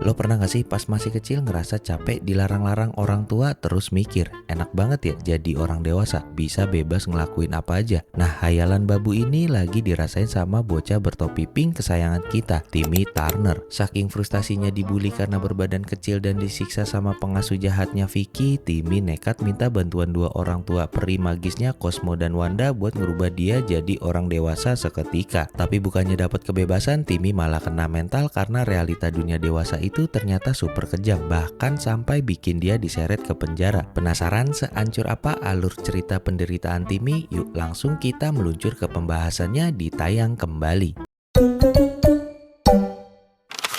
Lo pernah gak sih pas masih kecil ngerasa capek dilarang-larang orang tua terus mikir, enak banget ya jadi orang dewasa, bisa bebas ngelakuin apa aja. Nah, hayalan babu ini lagi dirasain sama bocah bertopi pink kesayangan kita, Timmy Turner. Saking frustasinya dibully karena berbadan kecil dan disiksa sama pengasuh jahatnya Vicky, Timmy nekat minta bantuan dua orang tua peri magisnya Cosmo dan Wanda buat ngerubah dia jadi orang dewasa seketika. Tapi bukannya dapat kebebasan, Timmy malah kena mental karena realita dunia dewasa itu ternyata super kejam, bahkan sampai bikin dia diseret ke penjara. Penasaran seancur apa alur cerita penderitaan Timmy? Yuk langsung kita meluncur ke pembahasannya di Tayang Kembali.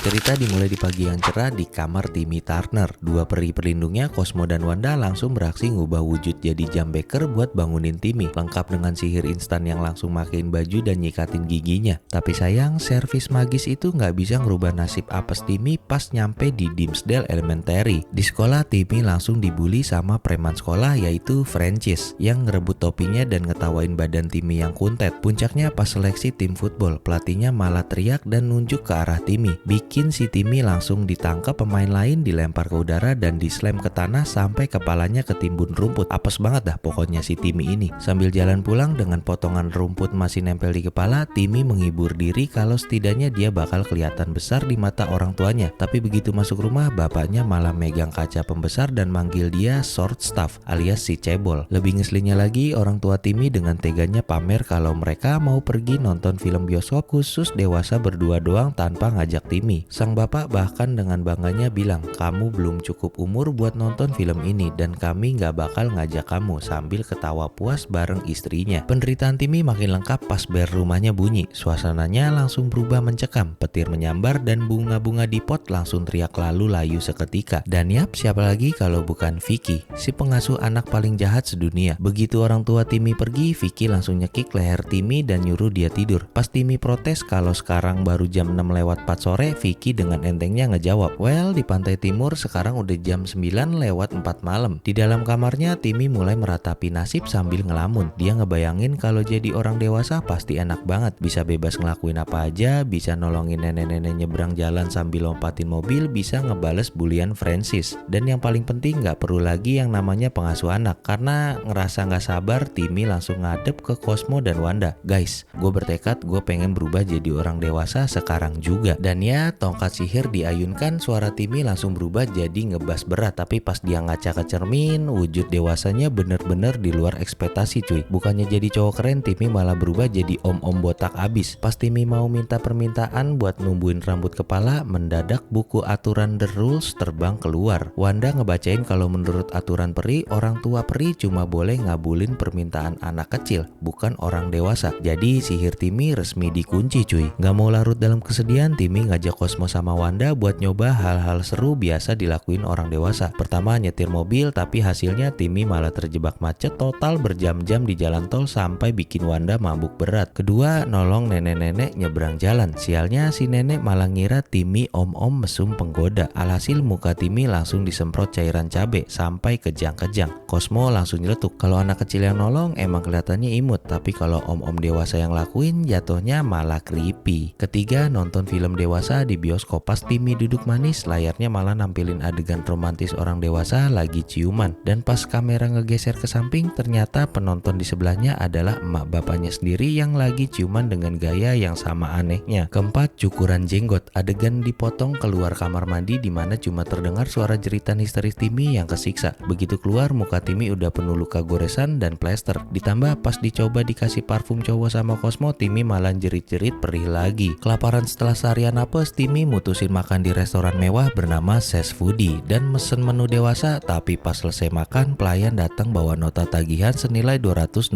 Cerita dimulai di pagi yang cerah di kamar Timmy Turner. Dua peri pelindungnya, Cosmo dan Wanda, langsung beraksi ngubah wujud jadi jambeker buat bangunin Timmy, lengkap dengan sihir instan yang langsung makein baju dan nyikatin giginya. Tapi sayang, servis magis itu nggak bisa ngerubah nasib apes Timmy pas nyampe di Dimmsdale Elementary. Di sekolah, Timmy langsung dibully sama preman sekolah yaitu Francis yang ngerebut topinya dan ngetawain badan Timmy yang kuntet. Puncaknya pas seleksi tim football, pelatihnya malah teriak dan nunjuk ke arah Timmy, bikin si Timmy langsung ditangkap pemain lain, dilempar ke udara dan dislam ke tanah sampai kepalanya ketimbun rumput. Apes banget dah pokoknya si Timmy ini. Sambil jalan pulang dengan potongan rumput masih nempel di kepala, Timmy menghibur diri kalau setidaknya dia bakal kelihatan besar di mata orang tuanya. Tapi begitu masuk rumah, bapaknya malah megang kaca pembesar dan manggil dia short staff alias si cebol. Lebih ngeselinnya lagi, orang tua Timmy dengan teganya pamer kalau mereka mau pergi nonton film bioskop khusus dewasa berdua doang tanpa ngajak Timmy. Sang bapak bahkan dengan bangganya bilang, kamu belum cukup umur buat nonton film ini dan kami nggak bakal ngajak kamu, sambil ketawa puas bareng istrinya. Penderitaan Timmy makin lengkap pas bel rumahnya bunyi. Suasananya langsung berubah mencekam, petir menyambar dan bunga-bunga di pot langsung teriak lalu layu seketika. Dan yap, siapa lagi kalau bukan Vicky, si pengasuh anak paling jahat sedunia. Begitu orang tua Timmy pergi, Vicky langsung nyekik leher Timmy dan nyuruh dia tidur. Pas Timmy protes kalau sekarang baru jam 6:04 sore, Vicky dengan entengnya ngejawab, well di pantai timur sekarang udah jam 9:04 malam. Di dalam kamarnya, Timmy mulai meratapi nasib sambil ngelamun. Dia ngebayangin kalau jadi orang dewasa pasti enak banget, bisa bebas ngelakuin apa aja, bisa nolongin nenek-nenek nyebrang jalan sambil lompatin mobil, bisa ngebales bulian Francis. Dan yang paling penting gak perlu lagi yang namanya pengasuh anak. Karena ngerasa gak sabar, Timmy langsung ngadep ke Cosmo dan Wanda. Guys, gue bertekad gue pengen berubah jadi orang dewasa sekarang juga. Dan ya, tongkat sihir diayunkan, suara Timmy langsung berubah jadi ngebas berat. Tapi pas dia ngaca ke cermin, wujud dewasanya bener-bener di luar ekspektasi cuy. Bukannya jadi cowok keren, Timmy malah berubah jadi om-om botak abis. Pas Timmy mau minta permintaan buat numbuhin rambut kepala, mendadak buku aturan The Rules terbang keluar. Wanda ngebacain kalau menurut aturan peri, orang tua peri cuma boleh ngabulin permintaan anak kecil, bukan orang dewasa. Jadi sihir Timmy resmi dikunci cuy. Gak mau larut dalam kesedihan, Timmy ngajak Cosmo sama Wanda buat nyoba hal-hal seru biasa dilakuin orang dewasa. Pertama nyetir mobil, tapi hasilnya Timmy malah terjebak macet total berjam-jam di jalan tol sampai bikin Wanda mabuk berat. Kedua, nolong nenek-nenek nyebrang jalan. Sialnya si nenek malah ngira Timmy om-om mesum penggoda. Alhasil muka Timmy langsung disemprot cairan cabe sampai kejang-kejang. Cosmo langsung nyeletuk, kalau anak kecil yang nolong emang kelihatannya imut, tapi kalau om-om dewasa yang lakuin jatuhnya malah creepy. Ketiga, nonton film dewasa di bioskop. Pas Timmy duduk manis, layarnya malah nampilin adegan romantis orang dewasa lagi ciuman. Dan pas kamera ngegeser ke samping, ternyata penonton di sebelahnya adalah emak bapaknya sendiri yang lagi ciuman dengan gaya yang sama anehnya. Keempat, cukuran jenggot. Adegan dipotong keluar kamar mandi di mana cuma terdengar suara jeritan histeris Timmy yang kesiksa. Begitu keluar, muka Timmy udah penuh luka goresan dan plester. Ditambah pas dicoba dikasih parfum cowok sama Cosmo, Timmy malah jerit-jerit perih lagi. Kelaparan setelah seharian apes, Timmy mutusin makan di restoran mewah bernama Ses Foodie dan mesen menu dewasa. Tapi pas selesai makan, pelayan datang bawa nota tagihan senilai $265.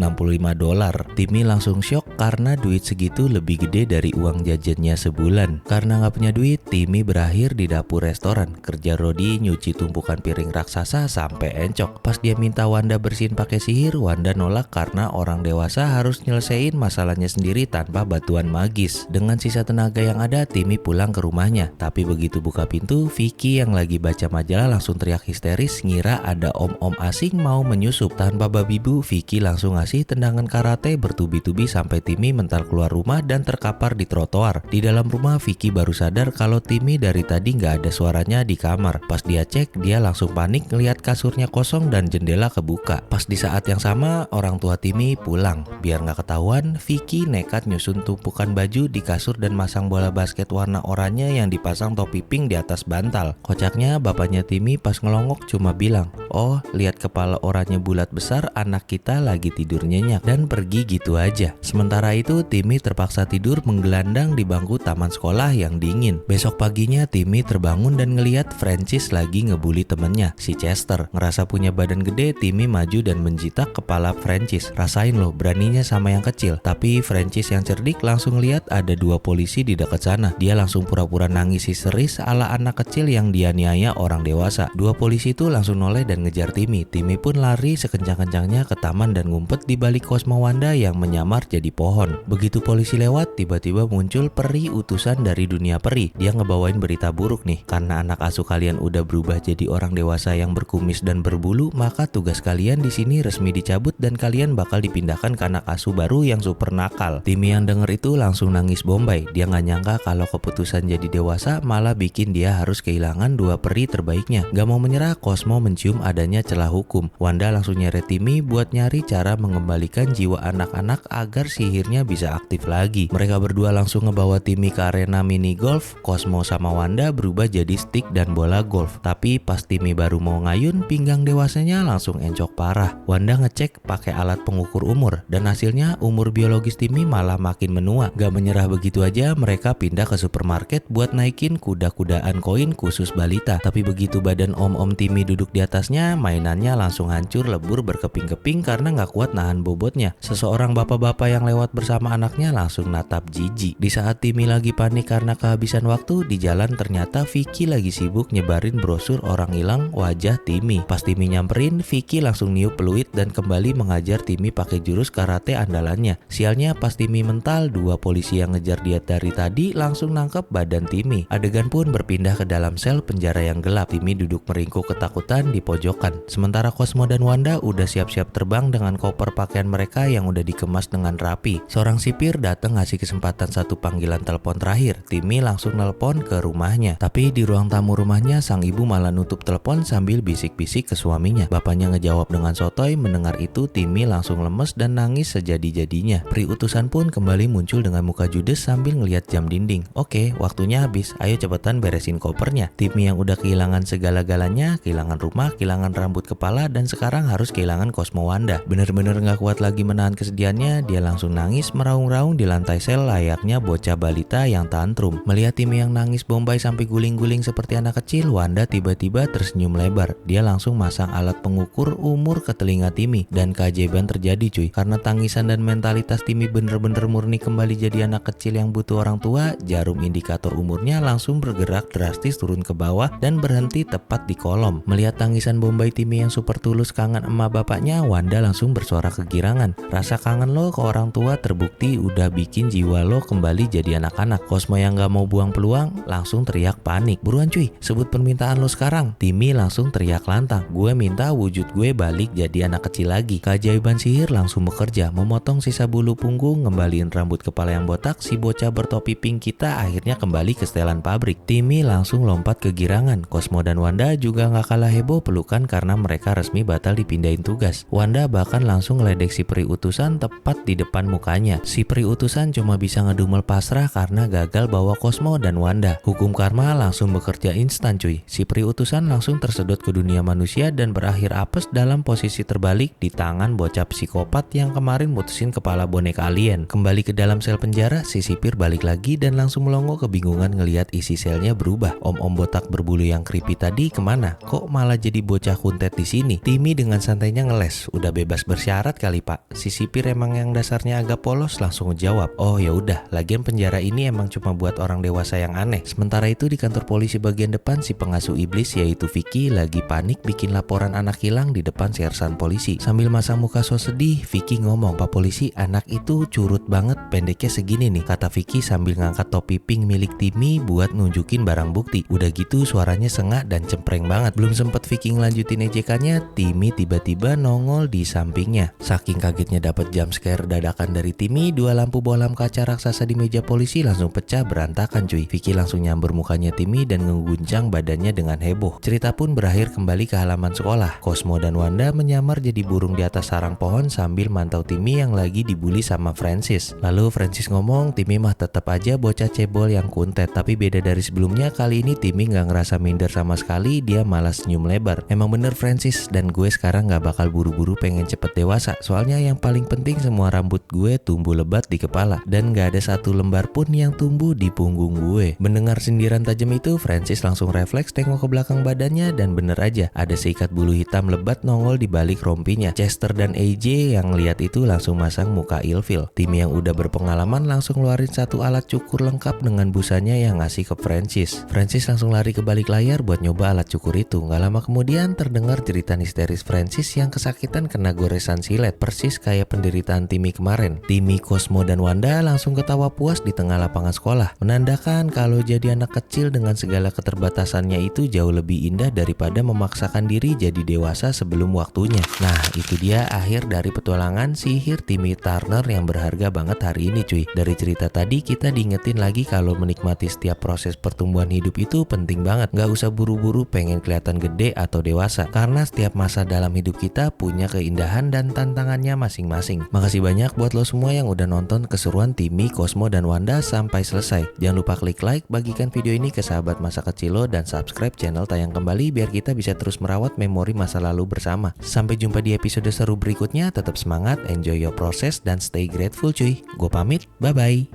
Timmy langsung syok karena duit segitu lebih gede dari uang jajannya sebulan. Karena nggak punya duit, Timmy berakhir di dapur restoran. Kerja Rodi nyuci tumpukan piring raksasa sampai encok. Pas dia minta Wanda bersihin pakai sihir, Wanda nolak karena orang dewasa harus nyelesain masalahnya sendiri tanpa bantuan magis. Dengan sisa tenaga yang ada, Timmy pulang ke ke rumahnya. Tapi begitu buka pintu, Vicky yang lagi baca majalah langsung teriak histeris ngira ada om-om asing mau menyusup. Tanpa babi bu, Vicky langsung ngasih tendangan karate bertubi-tubi sampai Timmy mental keluar rumah dan terkapar di trotoar. Di dalam rumah, Vicky baru sadar kalau Timmy dari tadi nggak ada suaranya di kamar. Pas dia cek, dia langsung panik ngelihat kasurnya kosong dan jendela kebuka. Pas di saat yang sama, orang tua Timmy pulang. Biar nggak ketahuan, Vicky nekat nyusun tumpukan baju di kasur dan masang bola basket warna oranye yang dipasang topi pink di atas bantal. Kocaknya, bapaknya Timmy pas ngelongok cuma bilang, "Oh, lihat kepala oranye bulat besar, anak kita lagi tidur nyenyak," dan pergi gitu aja. Sementara itu, Timmy terpaksa tidur menggelandang di bangku taman sekolah yang dingin. Besok paginya, Timmy terbangun dan ngeliat Francis lagi ngebully temennya, si Chester. Ngerasa punya badan gede, Timmy maju dan menjitak kepala Francis. Rasain loh, beraninya sama yang kecil. Tapi Francis yang cerdik langsung lihat ada 2 polisi di dekat sana. Dia langsung pura-pura nangis histeris ala anak kecil yang dianiaya orang dewasa. 2 polisi itu langsung noleh dan ngejar Timmy. Timmy pun lari sekencang-kencangnya ke taman dan ngumpet di balik Cosmo Wanda yang menyamar jadi pohon. Begitu polisi lewat, tiba-tiba muncul peri utusan dari dunia peri. Dia ngebawain berita buruk nih. Karena anak asuh kalian udah berubah jadi orang dewasa yang berkumis dan berbulu, maka tugas kalian di sini resmi dicabut dan kalian bakal dipindahkan ke anak asuh baru yang super nakal. Timmy yang denger itu langsung nangis bombay. Dia nggak nyangka kalau keputusan jadi dewasa malah bikin dia harus kehilangan 2 peri terbaiknya. Gak mau menyerah, Cosmo mencium adanya celah hukum. Wanda langsung nyeret Timmy buat nyari cara mengembalikan jiwa anak-anak agar sihirnya bisa aktif lagi. Mereka berdua langsung ngebawa Timmy ke arena mini golf. Cosmo sama Wanda berubah jadi stick dan bola golf. Tapi pas Timmy baru mau ngayun, pinggang dewasanya langsung encok parah. Wanda ngecek pakai alat pengukur umur dan hasilnya umur biologis Timmy malah makin menua. Gak menyerah begitu aja, mereka pindah ke supermarket buat naikin kuda-kudaan koin khusus balita. Tapi begitu badan om-om Timmy duduk di atasnya, mainannya langsung hancur lebur berkeping-keping karena gak kuat nahan bobotnya. Seseorang bapak-bapak yang lewat bersama anaknya langsung natap jijik. Di saat Timmy lagi panik karena kehabisan waktu, di jalan ternyata Vicky lagi sibuk nyebarin brosur orang hilang wajah Timmy. Pas Timmy nyamperin, Vicky langsung niup peluit dan kembali mengajar Timmy pakai jurus karate andalannya. Sialnya pas Timmy mental, 2 polisi yang ngejar dia dari tadi langsung nangkep badan Timmy. Adegan pun berpindah ke dalam sel penjara yang gelap. Timmy duduk meringkuk ketakutan di pojokan. Sementara Cosmo dan Wanda udah siap-siap terbang dengan koper pakaian mereka yang udah dikemas dengan rapi. Seorang sipir datang ngasih kesempatan satu panggilan telepon terakhir. Timmy langsung nelpon ke rumahnya. Tapi di ruang tamu rumahnya, sang ibu malah nutup telepon sambil bisik-bisik ke suaminya. Bapaknya ngejawab dengan sotoy. Mendengar itu, Timmy langsung lemes dan nangis sejadi-jadinya. Peri utusan pun kembali muncul dengan muka judes sambil ngeliat jam dinding. Oke, waktunya habis. Ayo cepetan beresin kopernya. Timmy yang udah kehilangan segala-galanya, kehilangan rumah, kehilangan rambut kepala, dan sekarang harus kehilangan Cosmo Wanda. Bener-bener gak kuat lagi menahan kesedihannya, dia langsung nangis meraung-raung di lantai sel layaknya bocah balita yang tantrum. Melihat Timmy yang nangis bombay sampai guling-guling seperti anak kecil, Wanda tiba-tiba tersenyum lebar. Dia langsung masang alat pengukur umur ke telinga Timmy. Dan keajaiban terjadi cuy. Karena tangisan dan mentalitas Timmy bener-bener murni kembali jadi anak kecil yang butuh orang tua, jarum indikator umurnya langsung bergerak drastis turun ke bawah dan berhenti tepat di kolom. Melihat tangisan bombay Timmy yang super tulus kangen emak bapaknya, Wanda langsung bersuara kegirangan. Rasa kangen lo ke orang tua terbukti udah bikin jiwa lo kembali jadi anak-anak. Cosmo yang gak mau buang peluang langsung teriak panik. Buruan cuy, sebut permintaan lo sekarang. Timmy langsung teriak lantang. Gue minta wujud gue balik jadi anak kecil lagi. Keajaiban sihir langsung bekerja, memotong sisa bulu punggung, ngembaliin rambut kepala yang botak. Si bocah bertopi pink kita akhirnya kembali ke setelan pabrik. Timmy langsung lompat kegirangan. Cosmo dan Wanda juga gak kalah heboh pelukan karena mereka resmi batal dipindahin tugas. Wanda bahkan langsung ngeledek si peri utusan tepat di depan mukanya. Si peri utusan cuma bisa ngedumel pasrah karena gagal bawa Cosmo dan Wanda. Hukum karma langsung bekerja instan cuy. Si peri utusan langsung tersedot ke dunia manusia dan berakhir apes dalam posisi terbalik di tangan bocah psikopat yang kemarin mutusin kepala boneka alien. Kembali ke dalam sel penjara, si sipir balik lagi dan langsung melongo kebingungan ngelihat isi selnya berubah. Om-om botak berbulu yang creepy tadi kemana? Kok malah jadi bocah kuntet di sini? Timmy dengan santainya ngeles, udah bebas bersyarat kali pak. Si sipir emang yang dasarnya agak polos langsung ngejawab, oh ya udah, lagian penjara ini emang cuma buat orang dewasa yang aneh. Sementara itu di kantor polisi bagian depan, si pengasuh iblis yaitu Vicky lagi panik bikin laporan anak hilang di depan sersan polisi. Sambil masang muka so sedih, Vicky ngomong, Pak polisi, anak itu curut banget, pendeknya segini nih, kata Vicky sambil ngangkat topi pink milik balik Timmy buat nunjukin barang bukti. Udah gitu suaranya sengak dan cempreng banget. Belum sempet Vicky ngelanjutin ejekannya, Timmy tiba-tiba nongol di sampingnya. Saking kagetnya dapat jump scare dadakan dari Timmy, 2 lampu bohlam kaca raksasa di meja polisi langsung pecah berantakan cuy. Vicky langsung nyamber mukanya Timmy dan ngeguncang badannya dengan heboh. Cerita pun berakhir kembali ke halaman sekolah. Cosmo dan Wanda menyamar jadi burung di atas sarang pohon sambil mantau Timmy yang lagi dibully sama Francis. Lalu Francis ngomong, Timmy mah tetap aja bocah cebol yang kuntet. Tapi beda dari sebelumnya, kali ini Timmy nggak ngerasa minder sama sekali, dia malah senyum lebar. Emang bener Francis, dan gue sekarang nggak bakal buru-buru pengen cepet dewasa. Soalnya yang paling penting semua rambut gue tumbuh lebat di kepala. Dan nggak ada satu lembar pun yang tumbuh di punggung gue. Mendengar sindiran tajam itu, Francis langsung refleks tengok ke belakang badannya dan bener aja, ada seikat bulu hitam lebat nongol di balik rompinya. Chester dan AJ yang lihat itu langsung masang muka ilfil. Timmy yang udah berpengalaman langsung ngeluarin satu alat cukur lengkap dengan busanya yang ngasih ke Francis. Francis langsung lari ke balik layar buat nyoba alat cukur itu. Gak lama kemudian terdengar jeritan histeris Francis yang kesakitan kena goresan silet, persis kayak penderitaan Timmy kemarin. Timmy, Cosmo, dan Wanda langsung ketawa puas di tengah lapangan sekolah, menandakan kalau jadi anak kecil dengan segala keterbatasannya itu jauh lebih indah daripada memaksakan diri jadi dewasa sebelum waktunya. Nah, itu dia akhir dari petualangan sihir Timmy Turner yang berharga banget hari ini cuy. Dari cerita tadi kita diingetin lagi kalau menikmati setiap proses pertumbuhan hidup itu penting banget. Gak usah buru-buru pengen kelihatan gede atau dewasa, karena setiap masa dalam hidup kita punya keindahan dan tantangannya masing-masing. Makasih banyak buat lo semua yang udah nonton keseruan Timmy, Cosmo, dan Wanda sampai selesai. Jangan lupa klik like, bagikan video ini ke sahabat masa kecil lo, dan subscribe channel Tayang Kembali biar kita bisa terus merawat memori masa lalu bersama. Sampai jumpa di episode seru berikutnya. Tetap semangat, enjoy your process, dan stay grateful cuy. Gue pamit, bye-bye.